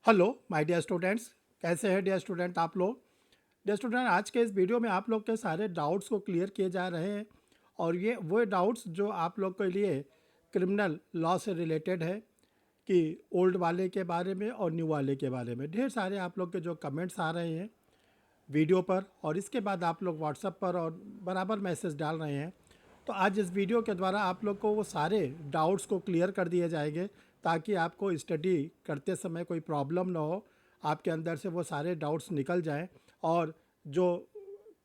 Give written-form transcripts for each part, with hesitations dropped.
Hello my dear students, कैसे हैं dear student आप लोग। डियर स्टूडेंट, आज के इस वीडियो में आप लोग के सारे डाउट्स को क्लियर किए जा रहे हैं और ये वो डाउट्स जो आप लोग के लिए क्रिमिनल लॉ से रिलेटेड है कि ओल्ड वाले के बारे में और न्यू वाले के बारे में। ढेर सारे आप लोग के जो कमेंट्स आ रहे हैं वीडियो पर और इसके बाद आप लोग व्हाट्सएप पर और बराबर मैसेज डाल रहे हैं, तो आज इस वीडियो के द्वारा आप लोग को वो सारे डाउट्स को क्लियर कर दिए जाएंगे ताकि आपको स्टडी करते समय कोई प्रॉब्लम ना हो, आपके अंदर से वो सारे डाउट्स निकल जाएं और जो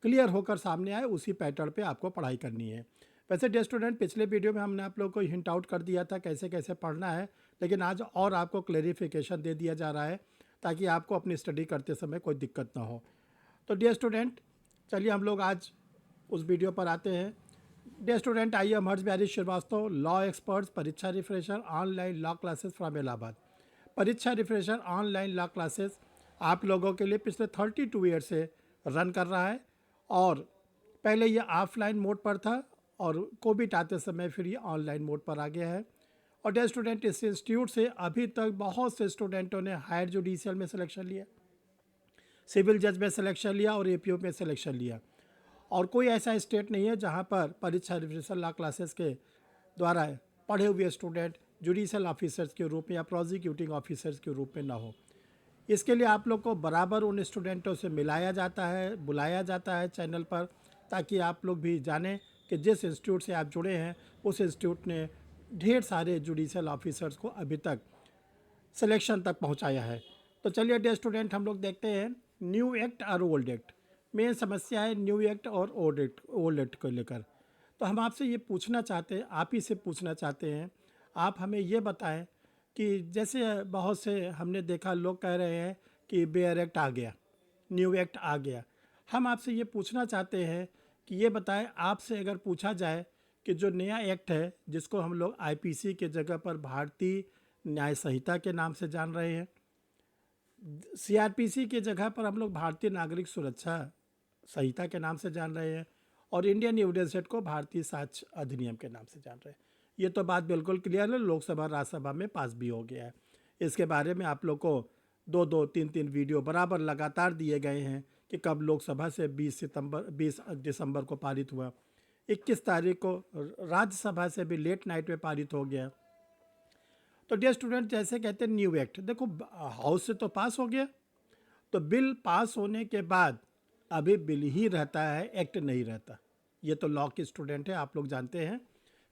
क्लियर होकर सामने आए उसी पैटर्न पे आपको पढ़ाई करनी है। वैसे डियर स्टूडेंट, पिछले वीडियो में हमने आप लोग को हिंट आउट कर दिया था कैसे कैसे पढ़ना है, लेकिन आज और आपको क्लेरिफिकेशन दे दिया जा रहा है ताकि आपको अपनी स्टडी करते समय कोई दिक्कत ना हो। तो डियर स्टूडेंट, चलिए हम लोग आज उस वीडियो पर आते हैं। डियर स्टूडेंट, आइए हम हर्ष बिहारी श्रीवास्तव, लॉ एक्सपर्ट्स, परीक्षा refresher online law classes from Allahabad. परीक्षा रिफ्रेशर ऑनलाइन लॉ क्लासेस आप लोगों के लिए पिछले 32 ईयर से रन कर रहा है और पहले ये ऑफलाइन मोड पर था और कोविड आते समय फिर ये ऑनलाइन मोड पर आ गया है। और डियर स्टूडेंट, इस इंस्टीट्यूट से अभी तक बहुत से स्टूडेंटों ने हायर जुडिशियल में सिलेक्शन लिया, सिविल जज में सिलेक्शन लिया और एपीओ में सिलेक्शन लिया। और कोई ऐसा स्टेट नहीं है जहां पर परीक्षा रिविजन लॉ क्लासेस के द्वारा पढ़े हुए स्टूडेंट जुडिशियल ऑफिसर्स के रूप में या प्रोसिक्यूटिंग ऑफिसर्स के रूप में ना हो। इसके लिए आप लोग को बराबर उन स्टूडेंटों से मिलाया जाता है, बुलाया जाता है चैनल पर, ताकि आप लोग भी जानें कि जिस इंस्टीट्यूट से आप जुड़े हैं उस इंस्टीट्यूट ने ढेर सारे जुडिशियल ऑफिसर्स को अभी तक सिलेक्शन तक पहुंचाया है। तो चलिए डियर स्टूडेंट, हम लोग देखते हैं न्यू एक्ट और ओल्ड एक्ट। मेन समस्या है न्यू एक्ट और ओल्ड एक्ट को लेकर। तो हम आपसे ये पूछना चाहते हैं, आप ही से पूछना चाहते हैं, आप हमें ये बताएं कि जैसे बहुत से हमने देखा लोग कह रहे हैं कि बेयर एक्ट आ गया, न्यू एक्ट आ गया। हम आपसे ये पूछना चाहते हैं कि ये बताएं, आपसे अगर पूछा जाए कि जो नया एक्ट है जिसको हम लोग आईपीसी के जगह पर भारतीय न्याय संहिता के नाम से जान रहे हैं, सीआरपीसी की जगह पर हम लोग भारतीय नागरिक सुरक्षा संहिता के नाम से जान रहे हैं और इंडियन एविडेंस एक्ट को भारतीय साक्ष्य अधिनियम के नाम से जान रहे हैं। ये तो बात बिल्कुल क्लियर है, लोकसभा राज्यसभा में पास भी हो गया है। इसके बारे में आप लोग को 2-2, 3-3 वीडियो बराबर लगातार दिए गए हैं कि कब लोकसभा से 20 दिसंबर को पारित हुआ, 21 तारीख को राज्यसभा से भी लेट नाइट में पारित हो गया। तो डियर स्टूडेंट, जैसे कहते हैं न्यू एक्ट, देखो हाउस से तो पास हो गया, तो बिल पास होने के बाद अभी बिल ही रहता है, एक्ट नहीं रहता। ये तो लॉ के स्टूडेंट है, आप लोग जानते हैं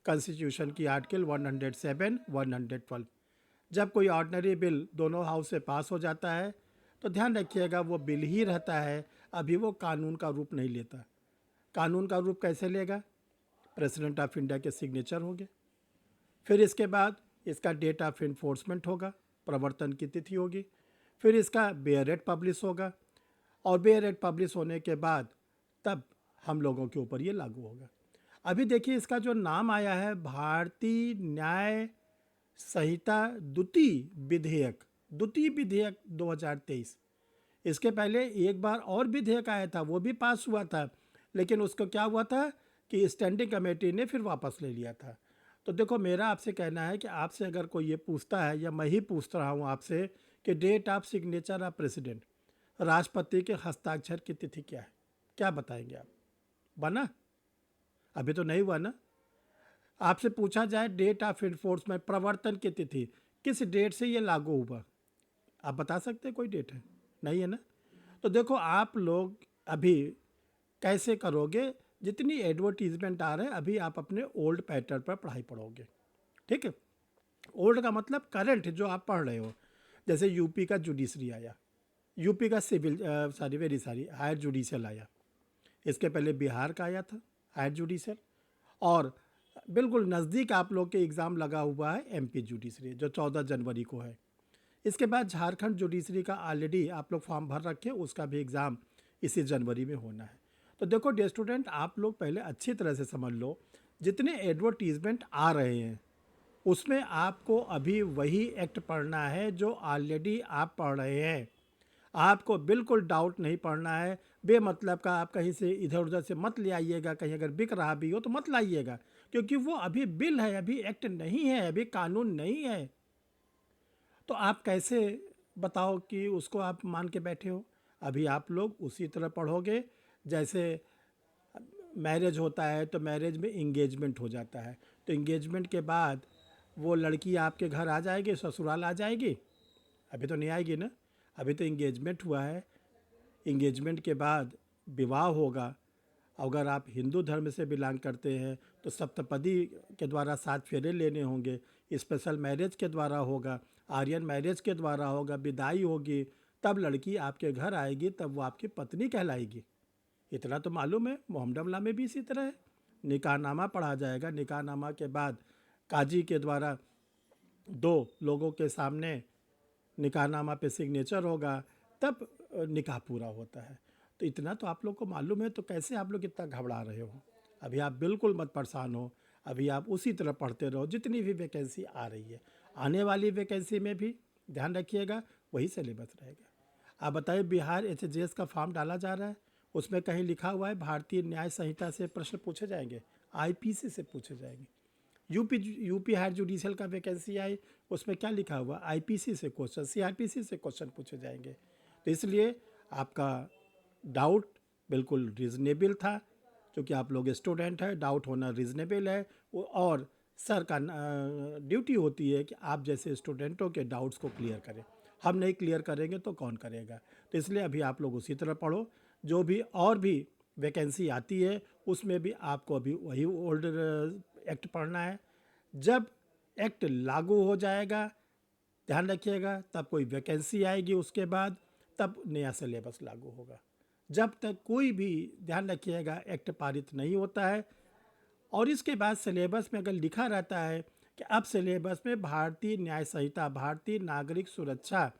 कॉन्स्टिट्यूशन की आर्टिकल 107, 112। जब कोई ऑर्डिनरी बिल दोनों हाउस से पास हो जाता है तो ध्यान रखिएगा वो बिल ही रहता है, अभी वो कानून का रूप नहीं लेता। कानून का रूप कैसे लेगा? प्रेसिडेंट ऑफ इंडिया के सिग्नेचर होंगे, फिर इसके बाद इसका डेट ऑफ इन्फोर्समेंट होगा, प्रवर्तन की तिथि होगी, फिर इसका बेयरेट पब्लिश होगा और बेयरेट पब्लिश होने के बाद तब हम लोगों के ऊपर ये लागू होगा। अभी देखिए इसका जो नाम आया है भारतीय न्याय संहिता द्वितीय विधेयक 2023। इसके पहले एक बार और विधेयक आया था, वो भी पास हुआ था, लेकिन उसको क्या हुआ था कि स्टैंडिंग कमेटी ने फिर वापस ले लिया था। तो देखो, मेरा आपसे कहना है कि आपसे अगर कोई ये पूछता है या मैं ही पूछ रहा हूँ आपसे कि date of signature of president, राष्ट्रपति के हस्ताक्षर की तिथि क्या है, क्या बताएंगे आप? बना? अभी तो नहीं हुआ ना। आपसे पूछा जाए डेट ऑफ इन्फोर्समेंट, प्रवर्तन की तिथि, किस डेट से ये लागू हुआ, आप बता सकते हैं? कोई डेट है? नहीं है ना। तो देखो आप लोग अभी कैसे करोगे, जितनी एडवर्टीजमेंट आ रहे हैं अभी आप अपने ओल्ड पैटर्न पर पढ़ाई पढ़ोगे, ठीक है। ओल्ड का मतलब करंट जो आप पढ़ रहे हो। जैसे यूपी का जुडिशरी आया, यूपी का सिविल हायर जुडिशियल आया, इसके पहले बिहार का आया था हायर जुडिशियल, और बिल्कुल नज़दीक आप लोग के एग्ज़ाम लगा हुआ है एमपी जुडिशरी जो 14 जनवरी को है। इसके बाद झारखंड जुडिशरी का ऑलरेडी आप लोग फॉर्म भर रखे, उसका भी एग्ज़ाम इसी जनवरी में होना है। तो देखो डियर स्टूडेंट, आप लोग पहले अच्छी तरह से समझ लो, जितने एडवर्टीजमेंट आ रहे हैं उसमें आपको अभी वही एक्ट पढ़ना है जो ऑलरेडी आप पढ़ रहे हैं। आपको बिल्कुल डाउट नहीं पढ़ना है, बेमतलब का आप कहीं से इधर उधर से मत ले आइएगा, कहीं अगर बिक रहा भी हो तो मत लाइएगा, क्योंकि वो अभी बिल है, अभी एक्ट नहीं है, अभी कानून नहीं है। तो आप कैसे बताओ कि उसको आप मान के बैठे हो। अभी आप लोग उसी तरह पढ़ोगे जैसे मैरिज होता है तो मैरिज में इंगेजमेंट हो जाता है, तो इंगेजमेंट के बाद वो लड़की आपके घर आ जाएगी, ससुराल आ जाएगी। अभी तो नहीं आएगी ना, अभी तो इंगेजमेंट हुआ है। इंगेजमेंट के बाद विवाह होगा। अगर आप हिंदू धर्म से बिलोंग करते हैं तो सप्तपदी के द्वारा 7 फेरे लेने होंगे, स्पेशल मैरिज के द्वारा होगा, आर्यन मैरिज के द्वारा होगा, विदाई होगी, तब लड़की आपके घर आएगी, तब वो आपकी पत्नी कहलाएगी। इतना तो मालूम है। मोहम्मदला में भी इसी तरह है। निकाहनामा पढ़ा जाएगा। निकाहनामा के बाद काजी के द्वारा 2 लोगों के सामने निकाहनामा पे सिग्नेचर होगा, तब निकाह पूरा होता है। तो इतना तो आप लोग को मालूम है, तो कैसे आप लोग इतना घबरा रहे हो? अभी आप बिल्कुल मत परेशान हो। अभी आप उसी तरह पढ़ते रहो। जितनी भी वैकेंसी आ रही है, आने वाली वैकेंसी में भी ध्यान रखिएगा, वही सिलेबस रहेगा। आप बताइए, बिहार एचजेएस का फॉर्म डाला जा रहा है, उसमें कहीं लिखा हुआ है भारतीय न्याय संहिता से प्रश्न पूछे जाएंगे, आईपीसी से पूछे जाएंगे। यूपी हायर जुडिशियल का वैकेंसी आई, उसमें क्या लिखा हुआ? आईपीसी से क्वेश्चन, सीआरपीसी से क्वेश्चन पूछे जाएंगे। तो इसलिए आपका डाउट बिल्कुल रीज़नेबल था, क्योंकि आप लोग स्टूडेंट हैं, डाउट होना रीज़नेबल है। और सर का ड्यूटी होती है कि आप जैसे स्टूडेंटों के डाउट्स को क्लियर करें। हम नहीं क्लियर करेंगे तो कौन करेगा? तो इसलिए अभी आप लोग उसी तरह पढ़ो। जो भी और भी वैकेंसी आती है उसमें भी आपको अभी वही ओल्ड एक्ट पढ़ना है। जब एक्ट लागू हो जाएगा, ध्यान रखिएगा, तब कोई वैकेंसी आएगी, उसके बाद तब नया सिलेबस लागू होगा। जब तक कोई भी, ध्यान रखिएगा, एक्ट पारित नहीं होता है और इसके बाद सिलेबस में अगर लिखा रहता है कि अब सिलेबस में भारतीय न्याय संहिता, भारतीय नागरिक सुरक्षा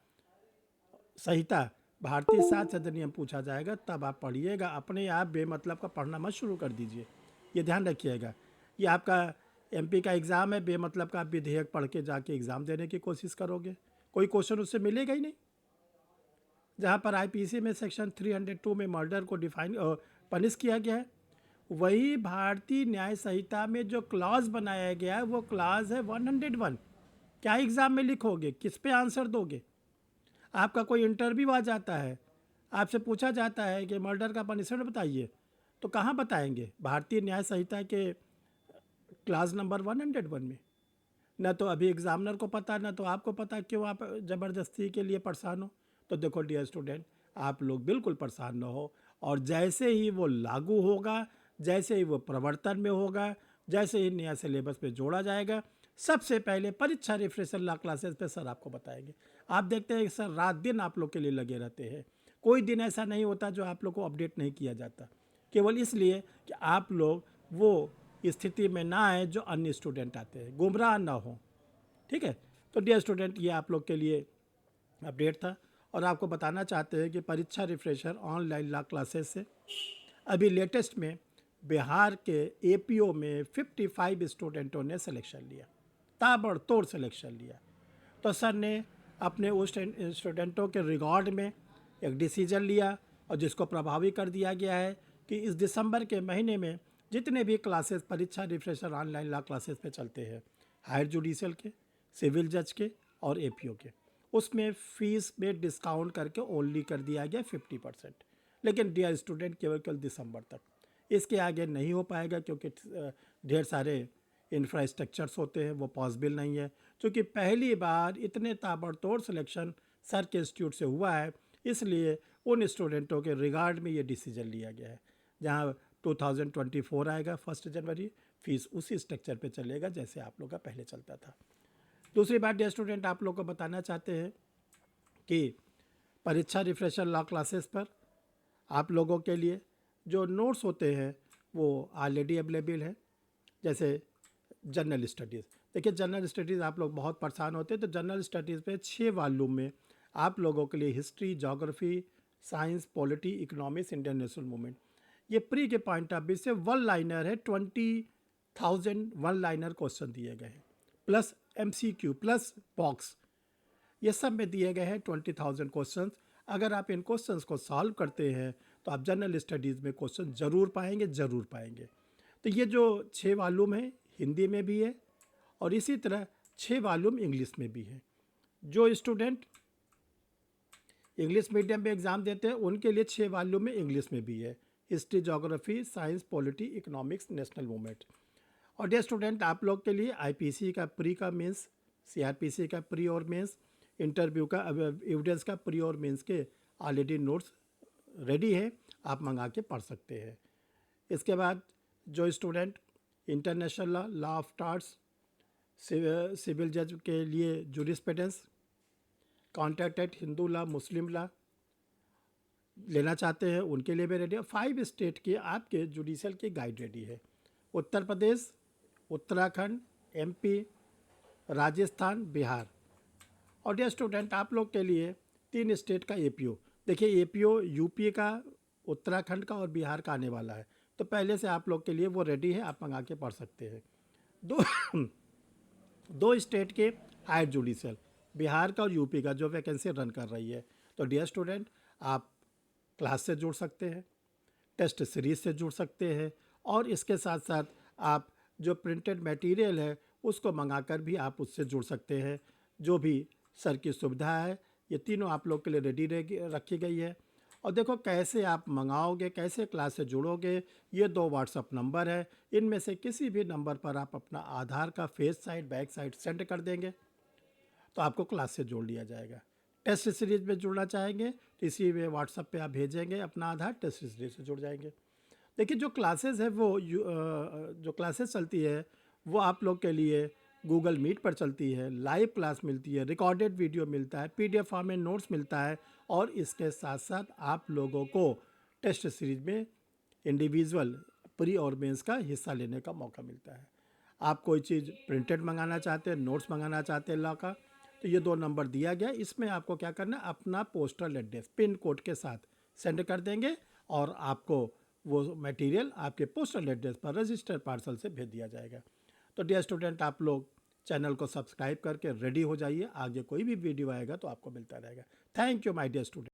संहिता, भारतीय साक्ष्य अधिनियम पूछा जाएगा, तब आप पढ़िएगा। अपने आप बेमतलब का पढ़ना मत शुरू कर दीजिए, ये ध्यान रखिएगा। ये आपका एमपी का एग्ज़ाम है, बेमतलब का आप विधेयक पढ़ के जाके एग्ज़ाम देने की कोशिश करोगे, कोई क्वेश्चन उससे मिलेगा ही नहीं। जहाँ पर आईपीसी में सेक्शन 302 में मर्डर को डिफाइन पनिश किया गया है, वही भारतीय न्याय संहिता में जो क्लॉज बनाया गया है वो क्लॉज है 101। क्या एग्ज़ाम में लिखोगे? किस पे आंसर दोगे? आपका कोई इंटरव्यू आ जाता है, आपसे पूछा जाता है कि मर्डर का पनिशमेंट बताइए, तो कहाँ बताएंगे? भारतीय न्याय संहिता के क्लास नंबर 101 में। न तो अभी एग्जामिनर को पता, न तो आपको पता, क्यों आप ज़बरदस्ती के लिए परेशान हो? तो देखो डियर स्टूडेंट, आप लोग बिल्कुल परेशान न हो, और जैसे ही वो लागू होगा, जैसे ही वो प्रवर्तन में होगा, जैसे ही नया सिलेबस में जोड़ा जाएगा, सबसे पहले परीक्षा रिफ्रेशर ला क्लासेस पे सर आपको बताएंगे। आप देखते हैं सर रात दिन आप लोग के लिए लगे रहते हैं, कोई दिन ऐसा नहीं होता जो आप लोग को अपडेट नहीं किया जाता, केवल इसलिए कि आप लोग वो स्थिति में ना आए जो अन्य स्टूडेंट आते हैं, गुमराह ना हो। ठीक है, तो डियर स्टूडेंट, ये आप लोग के लिए अपडेट था। और आपको बताना चाहते हैं कि परीक्षा रिफ्रेशर ऑनलाइन ला क्लासेस से अभी लेटेस्ट में बिहार के एपीओ में 55 स्टूडेंटों ने सिलेक्शन लिया, ताबड़तोड़ सिलेक्शन लिया। तो सर ने अपने उस स्टूडेंटों के रिकॉर्ड में एक डिसीजन लिया, और जिसको प्रभावी कर दिया गया है कि इस दिसंबर के महीने में जितने भी क्लासेस परीक्षा रिफ्रेशर ऑनलाइन ला क्लासेस पे चलते हैं, हायर जुडिशियल के, सिविल जज के और एपीओ के, उसमें फ़ीस में डिस्काउंट करके ओनली कर दिया गया 50%। लेकिन डियर स्टूडेंट, केवल दिसंबर तक, इसके आगे नहीं हो पाएगा, क्योंकि ढेर सारे इंफ्रास्ट्रक्चर्स होते हैं, वो पॉसिबल नहीं है। क्योंकि पहली बार इतने ताबड़तोड़ सिलेक्शन सर के इंस्टीट्यूट से हुआ है, इसलिए उन स्टूडेंटों के रिगार्ड में ये डिसीजन लिया गया है। जहाँ 2024 आएगा 1 जनवरी, फीस उसी स्ट्रक्चर पे चलेगा जैसे आप लोग का पहले चलता था। दूसरी बात डियर स्टूडेंट, आप लोग को बताना चाहते हैं कि परीक्षा रिफ्रेशर लॉ क्लासेस पर आप लोगों के लिए जो नोट्स होते हैं वो ऑलरेडी अवेलेबल है। जैसे जनरल स्टडीज़, देखिए जनरल स्टडीज़ आप लोग बहुत परेशान होते हैं, तो जनरल स्टडीज़ पे 6 वॉल्यूम में आप लोगों के लिए history, geography, science, polity, economics, Indian national movement, ये प्री के पॉइंट ऑफ व्यू से 1 लाइनर है। 20,000 1 लाइनर क्वेश्चन दिए गए हैं, प्लस एमसीक्यू प्लस बॉक्स, ये सब में दिए गए हैं 20,000 क्वेश्चंस। अगर आप इन क्वेश्चंस को सॉल्व करते हैं तो आप जनरल स्टडीज़ में क्वेश्चन ज़रूर पाएंगे, ज़रूर पाएंगे। तो ये जो 6 वॉल्यूम है हिंदी में भी है, और इसी तरह 6 वॉल्यूम इंग्लिश में भी है। जो स्टूडेंट इंग्लिश मीडियम में एग्ज़ाम देते हैं उनके लिए 6 वॉल्यूम में इंग्लिश में भी है, history, geography, science, polity, economics, national movement. और डियर स्टूडेंट, आप लोग के लिए आईपीसी का प्री का मेंस, सीआरपीसी का प्री और मेंस, इंटरव्यू का एविडेंस का प्री और मेंस के ऑलरेडी नोट्स रेडी है, आप मंगा के पढ़ सकते हैं। इसके बाद जो student international law, law of torts, civil जज के लिए jurisprudence, contract act, Hindu law, Muslim law लेना चाहते हैं उनके लिए भी रेडी है। 5 स्टेट के आपके जुडिशल की गाइड रेडी है। उत्तर प्रदेश, उत्तराखंड, एमपी, राजस्थान, बिहार। और डियर स्टूडेंट, आप लोग के लिए 3 स्टेट का एपीओ, देखिए एपीओ यूपी का, उत्तराखंड का और बिहार का आने वाला है, तो पहले से आप लोग के लिए वो रेडी है, आप मंगा के पढ़ सकते हैं। दो दो स्टेट के हायर जुडिशल, बिहार का और यूपी का, जो वैकेंसी रन कर रही है। तो डियर स्टूडेंट, आप क्लास से जुड़ सकते हैं, टेस्ट सीरीज से जुड़ सकते हैं, और इसके साथ साथ आप जो प्रिंटेड मटेरियल है उसको मंगाकर भी आप उससे जुड़ सकते हैं। जो भी सर की सुविधा है, ये तीनों आप लोग के लिए रेडी रखी गई है। और देखो कैसे आप मंगाओगे, कैसे क्लास से जुड़ोगे, ये 2 व्हाट्सअप नंबर है, इनमें से किसी भी नंबर पर आप अपना आधार का face side, back side send कर देंगे तो आपको क्लास से जोड़ लिया जाएगा। टेस्ट सीरीज में जुड़ना चाहेंगे तो इसी में व्हाट्सअप पे आप भेजेंगे अपना आधार, टेस्ट सीरीज से जुड़ जाएंगे। देखिए जो क्लासेस है वो जो क्लासेस चलती है वो आप लोग के लिए गूगल मीट पर चलती है, लाइव क्लास मिलती है, रिकॉर्डेड वीडियो मिलता है, पीडीएफ फॉर्म में नोट्स मिलता है, और इसके साथ साथ आप लोगों को टेस्ट सीरीज में इंडिविजुअल प्री और मेंस का हिस्सा लेने का मौका मिलता है। आप कोई चीज़ प्रिंटेड मंगाना चाहते हैं, नोट्स मंगाना चाहते हैं लॉ का, तो ये 2 नंबर दिया गया, इसमें आपको क्या करना है, अपना पोस्टल एड्रेस पिन कोड के साथ सेंड कर देंगे और आपको वो मटेरियल आपके पोस्टल एड्रेस पर रजिस्टर्ड पार्सल से भेज दिया जाएगा। तो डियर स्टूडेंट, आप लोग चैनल को सब्सक्राइब करके रेडी हो जाइए, आगे कोई भी वीडियो आएगा तो आपको मिलता रहेगा। Thank you my dear student.